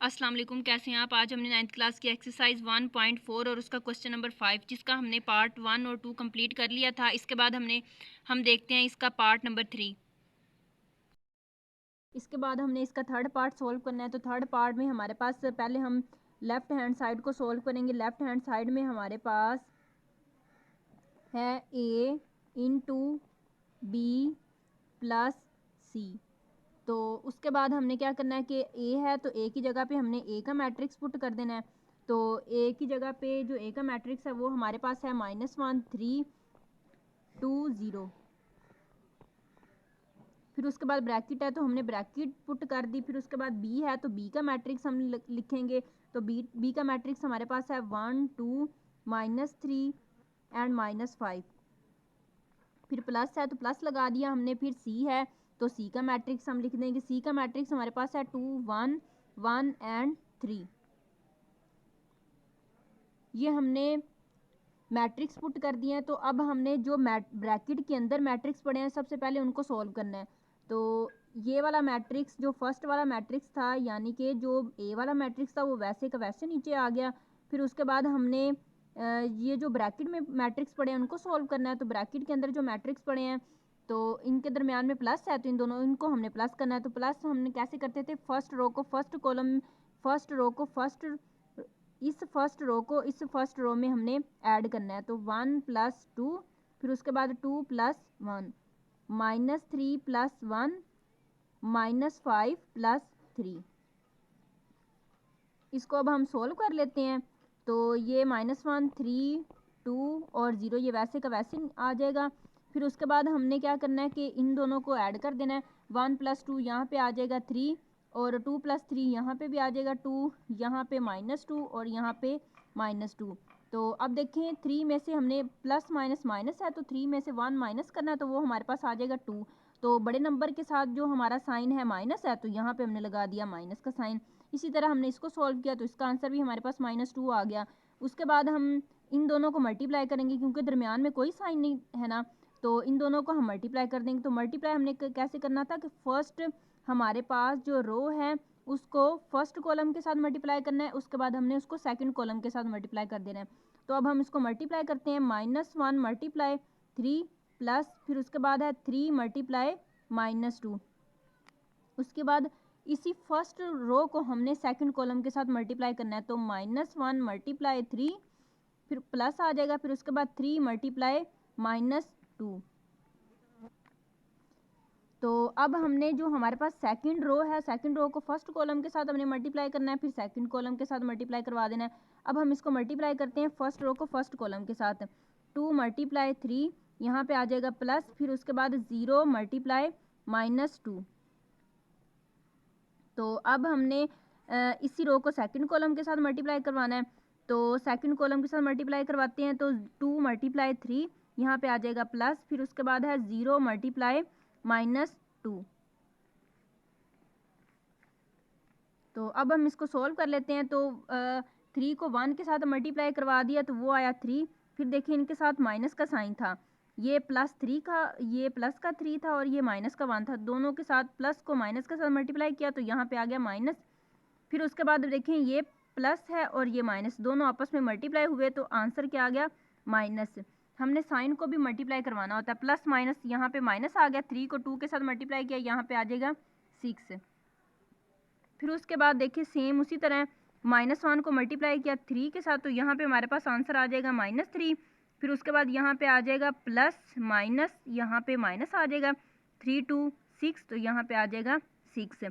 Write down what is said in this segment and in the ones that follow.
अस्सलाम वालेकुम, कैसे हैं आप। आज हमने 9th क्लास की एक्सरसाइज 1.4 और उसका क्वेश्चन नंबर 5 जिसका हमने पार्ट 1 और 2 कंप्लीट कर लिया था। इसके बाद हम देखते हैं इसका पार्ट नंबर 3। इसके बाद हमने इसका थर्ड पार्ट सोल्व करना है। तो थर्ड पार्ट में हमारे पास पहले हम लेफ़्ट हैंड साइड को सोल्व करेंगे। लेफ़्ट हैंड साइड में हमारे पास है a इंटू बी प्लस सी। तो उसके बाद हमने क्या करना है कि ए है तो ए की जगह पे हमने ए का मैट्रिक्स पुट कर देना है। तो ए की जगह पे जो ए का मैट्रिक्स है वो हमारे पास है -1 3 2 0। फिर उसके बाद ब्रैकेट है तो हमने ब्रैकेट पुट कर दी। फिर उसके बाद बी है तो बी का मैट्रिक्स हम लिखेंगे। तो बी का मैट्रिक्स हमारे पास है 1 2 -3 एंड -5। फिर प्लस है तो प्लस लगा दिया हमने। फिर सी है तो सी का मैट्रिक्स हम लिख देंगे। सी का मैट्रिक्स हमारे पास है 2 1 1 एंड 3। ये हमने मैट्रिक्स पुट कर दिए हैं। तो अब हमने जो ब्रैकेट के अंदर मैट्रिक्स पड़े हैं सबसे पहले उनको सॉल्व करना है। तो ये वाला मैट्रिक्स जो फर्स्ट वाला मैट्रिक्स था यानी कि जो ए वाला मैट्रिक्स था वो वैसे का वैसे नीचे आ गया। फिर उसके बाद हमने ये जो ब्रैकेट में मैट्रिक्स पड़े हैं उनको सॉल्व करना है। तो ब्रैकेट के अंदर जो मैट्रिक्स पड़े हैं तो इनके दरमियान में प्लस है तो इन दोनों इनको हमने प्लस करना है। तो प्लस हमने कैसे करते थे, फर्स्ट रो को फर्स्ट कॉलम फर्स्ट रो को फर्स्ट इस फर्स्ट रो में हमने ऐड करना है। तो 1 + 2 फिर उसके बाद 2 + 1 -3 + 1 -5 + 3। इसको अब हम सोल्व कर लेते हैं। तो ये -1 3 2 और 0 ये वैसे का वैसे आ जाएगा। फिर उसके बाद हमने क्या करना है कि इन दोनों को ऐड कर देना है। 1 + 2 यहाँ पे आ जाएगा 3 और 2 + 3 यहाँ पे भी आ जाएगा 2, यहाँ पे -2 और यहाँ पे -2। तो अब देखें 3 में से हमने प्लस माइनस माइनस है तो 3 में से 1 माइनस करना है तो वो हमारे पास आ जाएगा 2। तो बड़े नंबर के साथ जो हमारा साइन है माइनस है तो यहाँ पे हमने लगा दिया माइनस का साइन। इसी तरह हमने इसको सॉल्व किया तो इसका आंसर भी हमारे पास -2 आ गया। उसके बाद हम इन दोनों को मल्टीप्लाई करेंगे क्योंकि दरमियान में कोई साइन नहीं है ना, तो इन दोनों को हम मल्टीप्लाई कर देंगे। तो मल्टीप्लाई हमने कैसे करना था कि फर्स्ट हमारे पास जो रो है उसको फर्स्ट कॉलम के साथ मल्टीप्लाई करना है, उसके बाद हमने उसको सेकंड कॉलम के साथ मल्टीप्लाई कर देना है। तो अब हम इसको मल्टीप्लाई करते हैं। -1 मल्टीप्लाई 3 प्लस फिर उसके बाद है 3 मल्टीप्लाई -2। उसके बाद इसी फर्स्ट रो को हमने सेकंड कॉलम के साथ मल्टीप्लाई करना है। तो -1 मल्टीप्लाई 3 फिर प्लस आ जाएगा। फिर उसके बाद 3 मल्टीप्लाई -2। तो अब हमने जो हमारे पास सेकंड रो है सेकंड रो को फर्स्ट कॉलम के साथ हमने मल्टीप्लाई करना है, फिर सेकंड कॉलम के साथ मल्टीप्लाई करवा देना है। अब हम इसको मल्टीप्लाई करते हैं फर्स्ट रो को फर्स्ट कॉलम के साथ। 2 मल्टीप्लाई 3 यहाँ पे आ जाएगा प्लस फिर उसके बाद 0 मल्टीप्लाई -2। तो अब हमने इसी रो को सेकंड कॉलम के साथ मल्टीप्लाई करवाना है। तो सेकंड कॉलम के साथ मल्टीप्लाई करवाते हैं तो 2 मल्टीप्लाई 3 यहाँ पे आ जाएगा प्लस फिर उसके बाद है 0 मल्टीप्लाई -2। तो अब हम इसको सोल्व कर लेते हैं। तो 3 को 1 के साथ मल्टीप्लाई करवा दिया तो वो आया 3। फिर देखिए इनके साथ माइनस का साइन था, ये +3 का ये प्लस का 3 था और ये माइनस का 1 था। दोनों के साथ प्लस को माइनस के साथ मल्टीप्लाई किया तो यहाँ पे आ गया माइनस। फिर उसके बाद देखें ये प्लस है और ये माइनस दोनों आपस में मल्टीप्लाई हुए तो आंसर क्या आ गया, माइनस। हमने साइन को भी मल्टीप्लाई करवाना होता है, प्लस माइनस यहाँ पे माइनस आ गया। 3 को 2 के साथ मल्टीप्लाई किया यहाँ पे आ जाएगा 6। फिर उसके बाद देखिए सेम उसी तरह -1 को मल्टीप्लाई किया 3 के साथ तो यहाँ पे हमारे पास आंसर आ जाएगा -3। फिर उसके बाद यहाँ पे आ जाएगा प्लस माइनस यहाँ पे माइनस आ जाएगा 3 2 6 तो यहाँ पे आ जाएगा 6।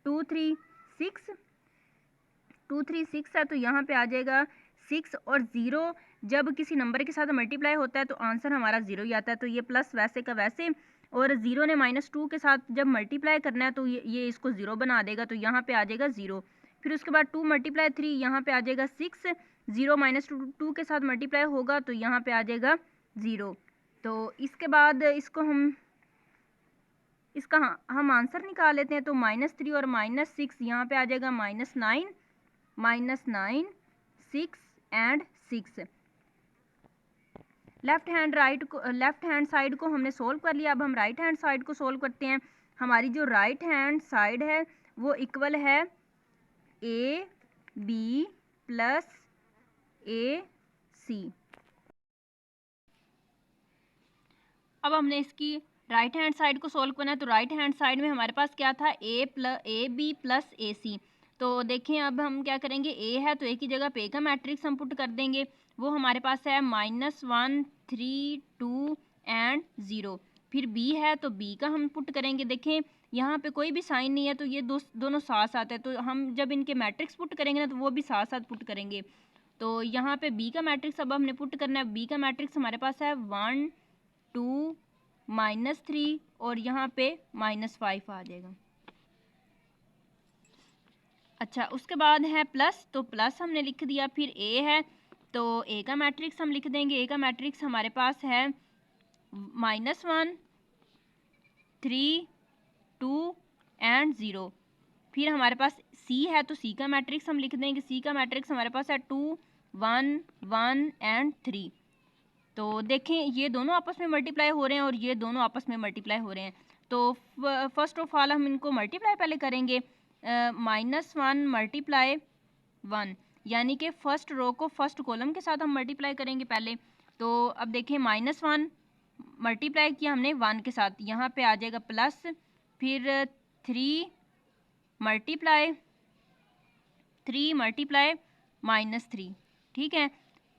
2 3 6 2 3 6 है तो यहाँ पे आ जाएगा 6 और 0 जब किसी नंबर के साथ मल्टीप्लाई होता है तो आंसर हमारा 0 ही आता है। तो ये प्लस वैसे का वैसे और 0 ने -2 के साथ जब मल्टीप्लाई करना है तो ये इसको 0 बना देगा तो यहाँ पे आ जाएगा 0। फिर उसके बाद 2 मल्टीप्लाई 3 यहाँ पे आ जाएगा 6, 0 -2 के साथ मल्टीप्लाई होगा तो यहाँ पे आ जाएगा 0। तो इसके बाद इसका हम आंसर निकाल लेते हैं। तो -3 और -6 यहाँ पे आ जाएगा -9 6 एंड 6। लेफ्ट हैंड साइड को हमने सोल्व कर लिया। अब हम राइट हैंड साइड को सोल्व करते हैं। हमारी जो राइट हैंड साइड है वो इक्वल है ए बी प्लस ए सी। अब हमने इसकी राइट हैंड साइड को सोल्व करना है, तो राइट हैंड साइड में हमारे पास क्या था, ए बी प्लस ए सी। तो देखें अब हम क्या करेंगे, ए है तो ए की जगह पे ए का मैट्रिक्स हम पुट कर देंगे, वो हमारे पास है -1 3 2 एंड 0। फिर बी है तो बी का हम पुट करेंगे। देखें यहाँ पे कोई भी साइन नहीं है तो ये दोनों साथ साथ है, तो हम जब इनके मैट्रिक्स पुट करेंगे ना तो वो भी साथ साथ पुट करेंगे। तो यहाँ पे बी का मैट्रिक्स अब हमने पुट करना है। बी का मैट्रिक्स हमारे पास है 1 2 -3 और यहाँ पे -5 आ जाएगा। अच्छा, उसके बाद है प्लस, तो प्लस हमने लिख दिया। फिर ए है तो ए का मैट्रिक्स हम लिख देंगे। ए का मैट्रिक्स हमारे पास है -1 3 2 एंड 0। फिर हमारे पास सी है तो सी का मैट्रिक्स हम लिख देंगे। सी का मैट्रिक्स हमारे पास है 2 1 1 एंड 3। तो देखें ये दोनों आपस में मल्टीप्लाई हो रहे हैं और ये दोनों आपस में मल्टीप्लाई हो रहे हैं। तो फर्स्ट ऑफ ऑल हम इनको मल्टीप्लाई पहले करेंगे। -1 मल्टीप्लाई 1, यानी कि फर्स्ट रो को फर्स्ट कॉलम के साथ हम मल्टीप्लाई करेंगे पहले। तो अब देखें -1 मल्टीप्लाई किया हमने 1 के साथ, यहाँ पे आ जाएगा प्लस, फिर 3 मल्टीप्लाई -3, ठीक है।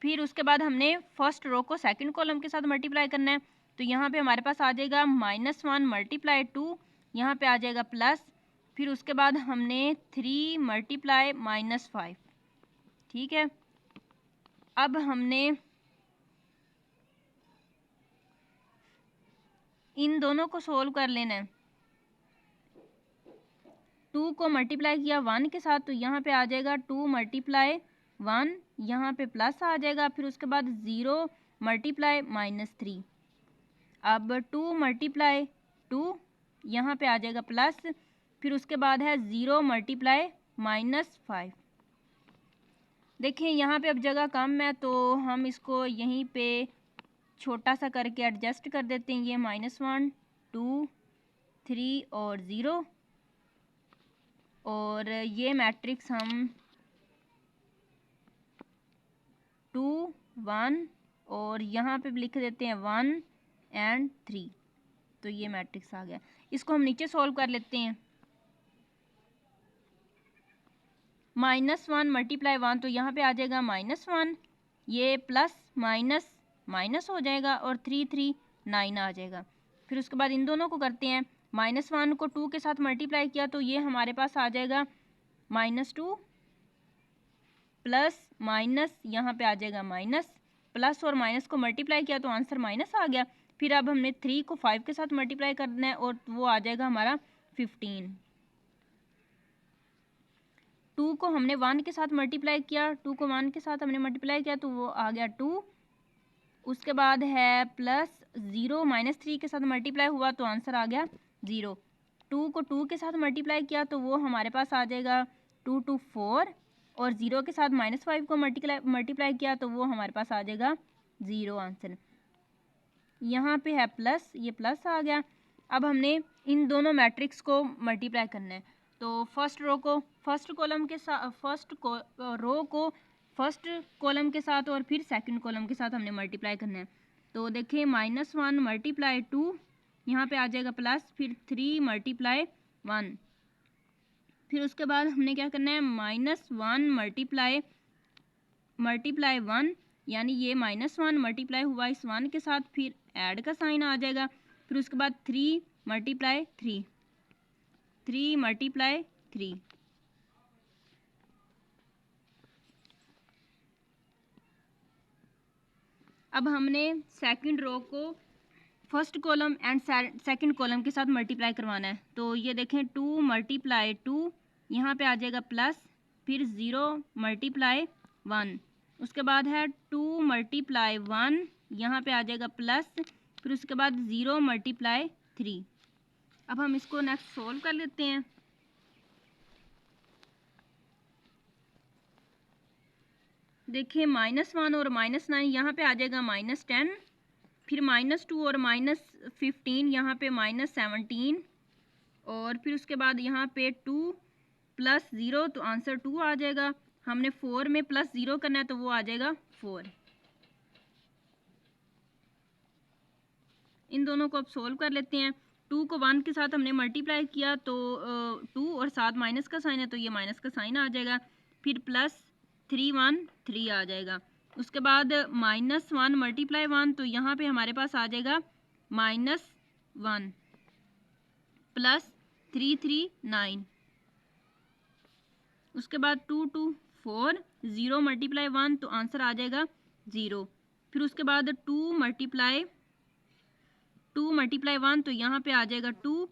फिर उसके बाद हमने फर्स्ट रो को सेकंड कॉलम के साथ मल्टीप्लाई करना है, तो यहाँ पे हमारे पास आ जाएगा -1 मल्टीप्लाई 2, यहाँ पे आ जाएगा प्लस, फिर उसके बाद हमने 3 मल्टीप्लाई -5, ठीक है। अब हमने इन दोनों को सोल्व कर लेना है। 2 को मल्टीप्लाई किया 1 के साथ, तो यहाँ पे आ जाएगा 2 मल्टीप्लाई 1, यहाँ पे प्लस आ जाएगा। फिर उसके बाद 0 मल्टीप्लाई -3, अब 2 मल्टीप्लाई 2, यहाँ पे आ जाएगा प्लस, फिर उसके बाद है 0 मल्टीप्लाई -5। देखें यहाँ पे अब जगह कम है तो हम इसको यहीं पे छोटा सा करके एडजस्ट कर देते हैं। ये -1 2 3 और 0, और ये मैट्रिक्स हम 2 1 और यहाँ पे लिख देते हैं 1 एंड 3। तो ये मैट्रिक्स आ गया। इसको हम नीचे सॉल्व कर लेते हैं। -1 मल्टीप्लाई 1, तो यहाँ पे आ जाएगा -1, ये प्लस माइनस माइनस हो जाएगा और 3 3 9 आ जाएगा। फिर उसके बाद इन दोनों को करते हैं। -1 को 2 के साथ मल्टीप्लाई किया तो ये हमारे पास आ जाएगा -2 प्लस माइनस, यहाँ पे आ जाएगा माइनस, प्लस और माइनस को मल्टीप्लाई किया तो आंसर माइनस आ गया। फिर अब हमने 3 को 5 के साथ मल्टीप्लाई करना है और वो आ जाएगा हमारा 15। 2 को हमने 1 के साथ मल्टीप्लाई किया, 2 को 1 के साथ हमने मल्टीप्लाई किया तो वो आ गया 2। उसके बाद है प्लस 0 -3 के साथ मल्टीप्लाई हुआ तो आंसर आ गया 0। 2 को 2 के साथ मल्टीप्लाई किया तो वो हमारे पास आ जाएगा 2 2 4, और 0 के साथ -5 को मल्टीप्लाई किया तो वो हमारे पास आ जाएगा 0 आंसर। यहाँ पे है प्लस, ये प्लस आ गया। अब हमने इन दोनों मैट्रिक्स को मल्टीप्लाई करना है। तो फर्स्ट रो को फर्स्ट कॉलम के साथ, रो को फर्स्ट कॉलम के साथ और फिर सेकंड कॉलम के साथ हमने मल्टीप्लाई करना है। तो देखिए -1 मल्टीप्लाई 2, यहाँ पे आ जाएगा प्लस, फिर 3 मल्टीप्लाई 1, फिर उसके बाद हमने क्या करना है -1 मल्टीप्लाई 1, यानी ये -1 मल्टीप्लाई हुआ इस 1 के साथ, फिर ऐड का साइन आ जाएगा। फिर उसके बाद 3 मल्टीप्लाई 3, 3 मल्टीप्लाई 3। अब हमने सेकंड रो को first column and second column के साथ मल्टीप्लाई करवाना है। तो ये देखें 2 मल्टीप्लाई 2, यहाँ पे आ जाएगा प्लस, फिर 0 मल्टीप्लाई 1, उसके बाद है 2 मल्टीप्लाई 1, यहाँ पे आ जाएगा प्लस, फिर उसके बाद 0 मल्टीप्लाई 3। अब हम इसको नेक्स्ट सोल्व कर लेते हैं। देखिए -1 और -9, यहाँ पे आ जाएगा -10, फिर -2 और -15, यहाँ पे -17, और फिर उसके बाद यहाँ पे 2 प्लस 0 तो आंसर 2 आ जाएगा। हमने 4 में प्लस 0 करना है तो वो आ जाएगा 4। इन दोनों को अब सोल्व कर लेते हैं। 2 को 1 के साथ हमने मल्टीप्लाई किया तो 2 और साथ माइनस का साइन है तो ये माइनस का साइन आ जाएगा। फिर प्लस 3 1 3 आ जाएगा। उसके बाद -1 मल्टीप्लाई 1 तो यहाँ पे हमारे पास आ जाएगा -1 प्लस 3 3 9। उसके बाद 2 2 4 0 मल्टीप्लाई 1 तो आंसर आ जाएगा 0। फिर उसके बाद 2 मल्टीप्लाई 1 तो यहाँ पे आ जाएगा 2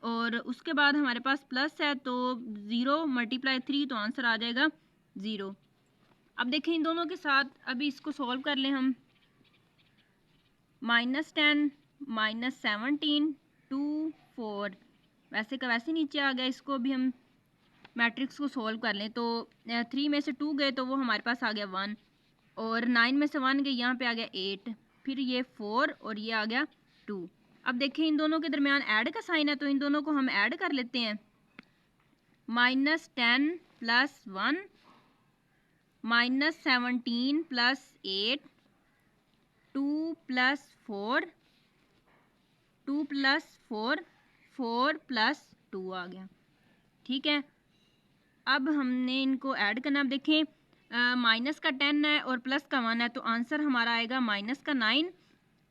और उसके बाद हमारे पास प्लस है तो 0 मल्टीप्लाई 3 तो आंसर आ जाएगा 0। अब देखें इन दोनों के साथ अभी इसको सॉल्व कर लें हम। -10 -17 2 4 वैसे का वैसे नीचे आ गया। इसको भी हम मैट्रिक्स को सॉल्व कर लें तो 3 में से 2 गए तो वो हमारे पास आ गया 1 और 9 में से 1 गए यहाँ पे आ गया 8। फिर ये 4 और ये आ गया 2। अब देखें इन दोनों के दरमियान ऐड का साइन है तो इन दोनों को हम ऐड कर लेते हैं। -10 plus 1 -17 plus 8 2 plus 4 2 plus 4 4 plus 2 आ गया। ठीक है, अब हमने इनको ऐड करना। अब देखें माइनस का 10 है और प्लस का 1 है तो आंसर हमारा आएगा माइनस का 9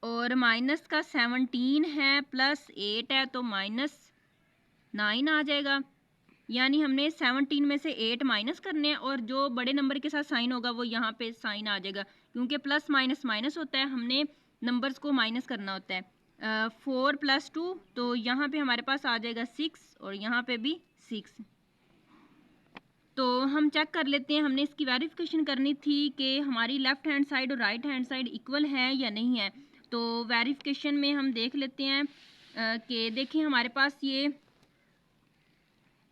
और माइनस का 17 है प्लस 8 है तो -9 आ जाएगा। यानी हमने 17 में से 8 माइनस करने हैं और जो बड़े नंबर के साथ साइन होगा वो यहाँ पे साइन आ जाएगा क्योंकि प्लस माइनस माइनस होता है, हमने नंबर्स को माइनस करना होता है। 4 प्लस 2 तो यहाँ पे हमारे पास आ जाएगा 6 और यहाँ पे भी 6। तो हम चेक कर लेते हैं, हमने इसकी वेरिफिकेशन करनी थी कि हमारी लेफ़्ट हैंड साइड और राइट हैंड साइड इक्वल है या नहीं है। तो वेरिफिकेशन में हम देख लेते हैं कि देखिए हमारे पास ये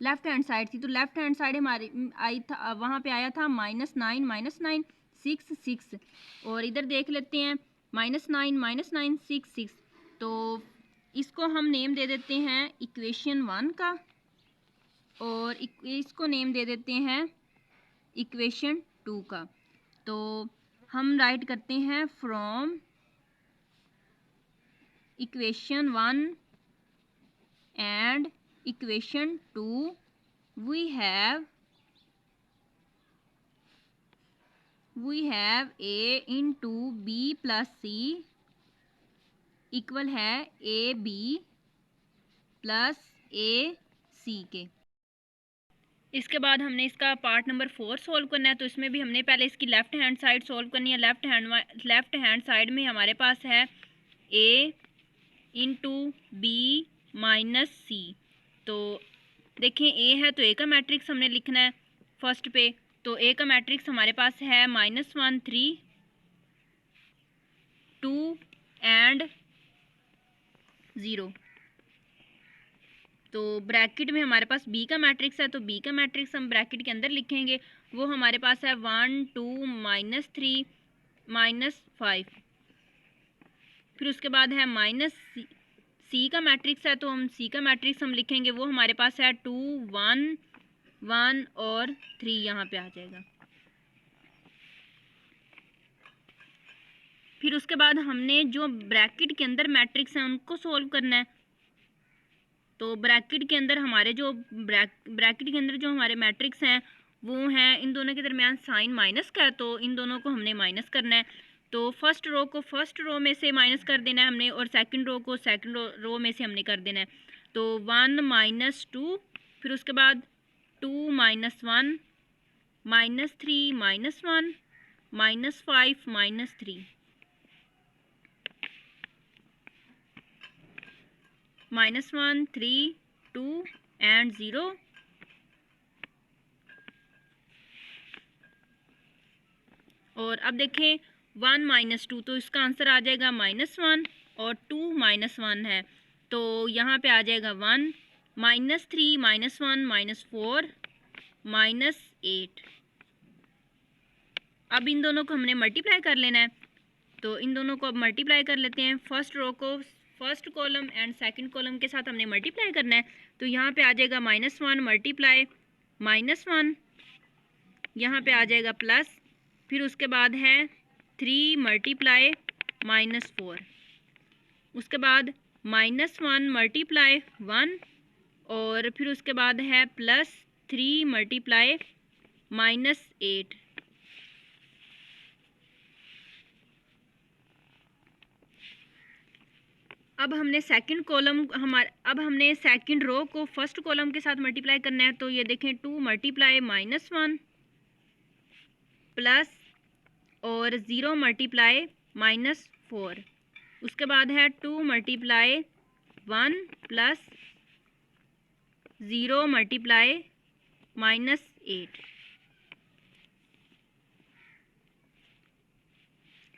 लेफ़्ट हैंड साइड थी तो लेफ़्ट हैंड साइड हमारी आई था, वहाँ पे आया था -9 6 6 और इधर देख लेते हैं -9 6 6। तो इसको हम नेम दे देते हैं इक्वेशन 1 का और इसको नेम दे देते हैं इक्वेशन 2 का। तो हम राइट करते हैं from equation 1 and equation 2 we have a into b plus c equal है ए बी प्लस ए सी के। इसके बाद हमने इसका पार्ट नंबर 4 सॉल्व करना है तो इसमें भी हमने पहले इसकी लेफ़्ट हैंड साइड सॉल्व करनी है। लेफ़्ट हैंड साइड में हमारे पास है a इंटू बी माइनस सी। तो देखें ए है तो ए का मैट्रिक्स हमने लिखना है फर्स्ट पे। तो ए का मैट्रिक्स हमारे पास है -1 3 2 एंड 0। तो ब्रैकेट में हमारे पास बी का मैट्रिक्स है तो बी का मैट्रिक्स हम ब्रैकेट के अंदर लिखेंगे। वो हमारे पास है 1 2 -3 -5। फिर उसके बाद है माइनस सी का मैट्रिक्स है तो हम सी का मैट्रिक्स हम लिखेंगे। वो हमारे पास है 2 1 1 और 3 यहाँ पे आ जाएगा। फिर उसके बाद हमने जो ब्रैकेट के अंदर मैट्रिक्स हैं उनको सॉल्व करना है। तो ब्रैकेट के अंदर हमारे जो ब्रैकेट के अंदर जो हमारे मैट्रिक्स हैं वो हैं, इन दोनों के दरमियान साइन माइनस का है तो इन दोनों को हमने माइनस करना है। तो फर्स्ट रो को फर्स्ट रो में से माइनस कर देना है हमने और सेकंड रो को सेकंड रो में से हमने कर देना है। तो 1 -2 फिर उसके बाद 2 -1 -3 -1 -5 -3 -1 3 2 एंड 0। और अब देखें 1 -2 तो इसका आंसर आ जाएगा -1 और 2 -1 है तो यहाँ पे आ जाएगा 1 -3 -1 -4 -8। अब इन दोनों को हमने मल्टीप्लाई कर लेना है। तो इन दोनों को अब मल्टीप्लाई कर लेते हैं। फर्स्ट रो को first column and second column के साथ हमने मल्टीप्लाई करना है। तो यहाँ पे आ जाएगा -1 मल्टीप्लाई -1, यहाँ पे आ जाएगा प्लस, फिर उसके बाद है 3 मल्टीप्लाई -4, उसके बाद -1 मल्टीप्लाई 1, और फिर उसके बाद है +3 मल्टीप्लाई -8। अब हमने सेकंड रो को फर्स्ट कॉलम के साथ मल्टीप्लाई करना है। तो ये देखें 2 मल्टीप्लाई -1 प्लस और 0 मल्टीप्लाई -4, उसके बाद है 2 मल्टीप्लाई 1 प्लस 0 मल्टीप्लाई -8।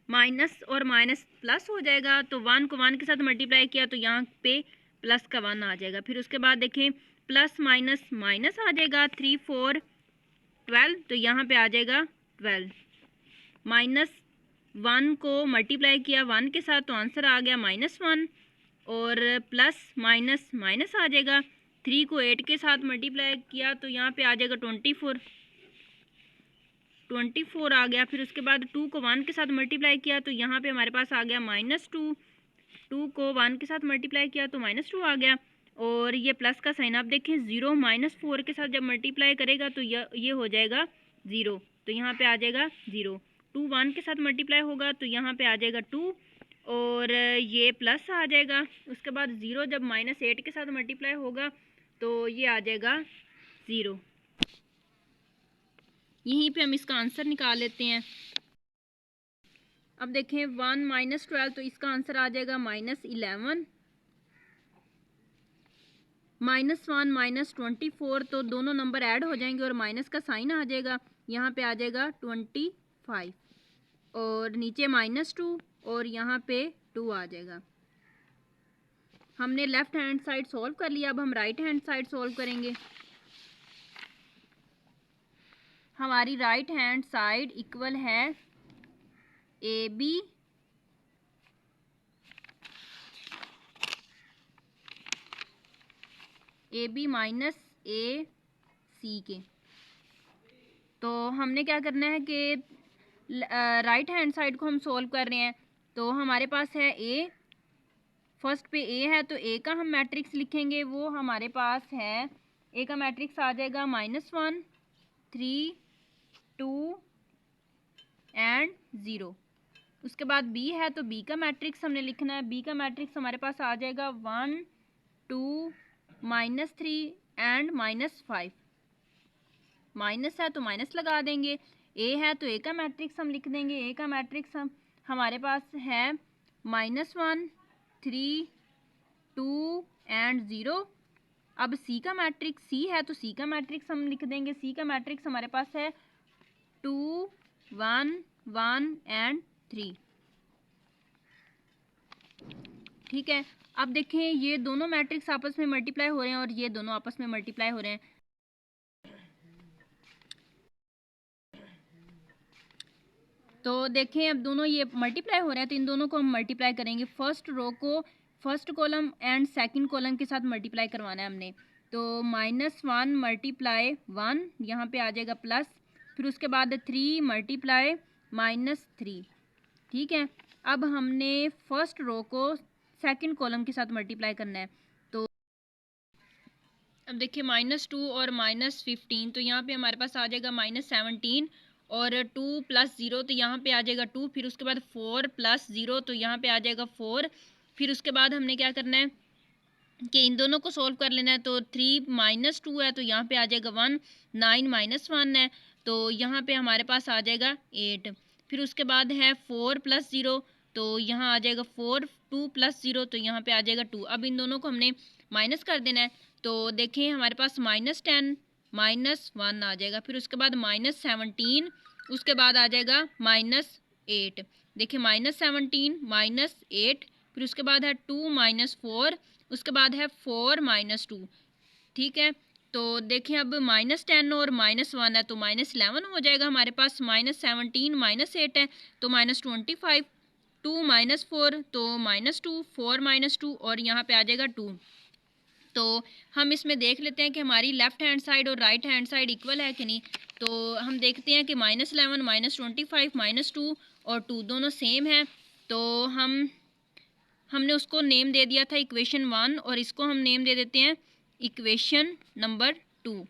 माइनस और माइनस प्लस हो जाएगा, तो 1 को 1 के साथ मल्टीप्लाई किया तो यहाँ पे प्लस का 1 आ जाएगा। फिर उसके बाद देखें प्लस माइनस माइनस आ जाएगा, 3 4 12, तो यहाँ पे आ जाएगा 12। -1 को मल्टीप्लाई किया 1 के साथ तो आंसर आ गया -1, और प्लस माइनस माइनस आ जाएगा। 3 को 8 के साथ मल्टीप्लाई किया तो यहाँ पे आ जाएगा 24 आ गया। फिर उसके बाद 2 को 1 के साथ मल्टीप्लाई किया तो यहाँ पे हमारे पास आ गया -2। 2 को 1 के साथ मल्टीप्लाई किया तो -2 आ गया, और ये प्लस का साइन आप देखें 0 -4 के साथ जब मल्टीप्लाई करेगा तो ये हो जाएगा 0, तो यहाँ पे आ जाएगा 0। 2 1 के साथ मल्टीप्लाई होगा तो यहाँ पे आ जाएगा 2, और ये प्लस आ जाएगा। उसके बाद 0 जब -8 के साथ मल्टीप्लाई होगा तो ये आ जाएगा 0। यहीं पे हम इसका आंसर निकाल लेते हैं। अब देखें 1 -12, तो इसका आंसर आ जाएगा -11। -1 -24, तो दोनों नंबर ऐड हो जाएंगे और माइनस का साइन आ जाएगा। यहाँ पे आ जाएगा 25, और नीचे -2, और यहाँ पे 2 आ जाएगा। हमने लेफ्ट हैंड साइड सॉल्व कर लिया, अब हम राइट हैंड साइड सॉल्व करेंगे। हमारी राइट हैंड साइड इक्वल है AB माइनस AC के। तो हमने क्या करना है कि राइट हैंड साइड को हम सोल्व कर रहे हैं। तो हमारे पास है A, फर्स्ट पे A है तो A का हम मैट्रिक्स लिखेंगे। वो हमारे पास है, A का मैट्रिक्स आ जाएगा -1 3 2 एंड 0। उसके बाद B है तो B का मैट्रिक्स हमने लिखना है। B का मैट्रिक्स हमारे पास आ जाएगा 1 2 -3 एंड -5। माइनस है तो माइनस लगा देंगे। A है तो A का मैट्रिक्स हम लिख देंगे। A का मैट्रिक्स हमारे पास है -1 3 2 एंड 0। अब C का मैट्रिक्स C है तो C का मैट्रिक्स हम लिख देंगे। C का मैट्रिक्स हमारे पास है 2 1 1 एंड 3। ठीक है, अब देखें ये दोनों मैट्रिक्स आपस में मल्टीप्लाई हो रहे हैं और ये दोनों आपस में मल्टीप्लाई हो रहे हैं। तो देखें अब दोनों ये मल्टीप्लाई हो रहे हैं, तो इन दोनों को हम मल्टीप्लाई करेंगे। फर्स्ट रो को first column and second column के साथ मल्टीप्लाई करवाना है हमने। तो -1 मल्टीप्लाई 1, यहाँ पे आ जाएगा प्लस, फिर उसके बाद 3 मल्टीप्लाई -3। ठीक है, अब हमने फर्स्ट रो को सेकंड कॉलम के साथ मल्टीप्लाई करना है। तो अब देखिए -2 और -15, तो यहाँ पे हमारे पास आ जाएगा -17, और 2 + 0 तो यहाँ पे आ जाएगा 2, फिर उसके बाद 4 + 0 तो यहाँ पे आ जाएगा 4। फिर उसके बाद हमने क्या करना है कि इन दोनों को सोल्व कर लेना है। तो 3 - 2 है तो यहाँ पे आ जाएगा 1, 9 - 1 है तो यहाँ पे हमारे पास आ जाएगा 8। फिर उसके बाद है 4 + 0, तो यहाँ आ जाएगा 4, 2 + 0 तो यहाँ पे आ जाएगा 2। अब इन दोनों को हमने माइनस कर देना है। तो देखें हमारे पास -10 -1 आ जाएगा। फिर उसके बाद -17, उसके बाद आ जाएगा -8। देखिए -17 -8, फिर उसके बाद है 2 - 4, उसके बाद है 4 - 2। ठीक है, तो देखिए अब -10 और -1 है तो -11 हो जाएगा हमारे पास। -17 -8 है तो -25, 2 - 4 तो -2, 4 - 2 और यहाँ पे आ जाएगा 2। तो हम इसमें देख लेते हैं कि हमारी लेफ़्ट हैंड साइड और राइट हैंड साइड इक्वल है कि नहीं। तो हम देखते हैं कि -11 -25 -2 और 2 दोनों सेम हैं। तो हमने उसको नेम दे दिया था इक्वेशन 1 और इसको हम नेम दे देते हैं इक्वेशन नंबर 2।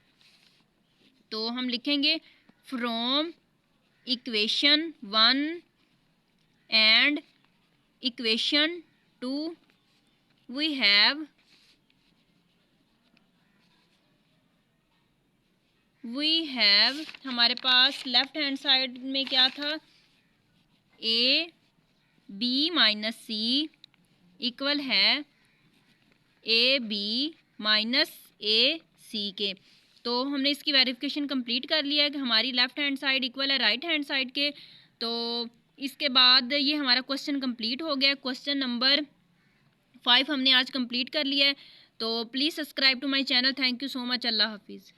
तो हम लिखेंगे from equation 1 and equation 2 we have हमारे पास लेफ्ट हैंड साइड में क्या था, A B minus C equal है ए बी माइनस ए सी के। तो हमने इसकी वेरिफिकेशन कंप्लीट कर लिया है कि हमारी लेफ़्ट हैंड साइड इक्वल है राइट हैंड साइड के। तो इसके बाद ये हमारा क्वेश्चन कंप्लीट हो गया। क्वेश्चन नंबर 5 हमने आज कंप्लीट कर लिया है। तो please subscribe to my channel. Thank you so much. अल्लाह हाफिज़।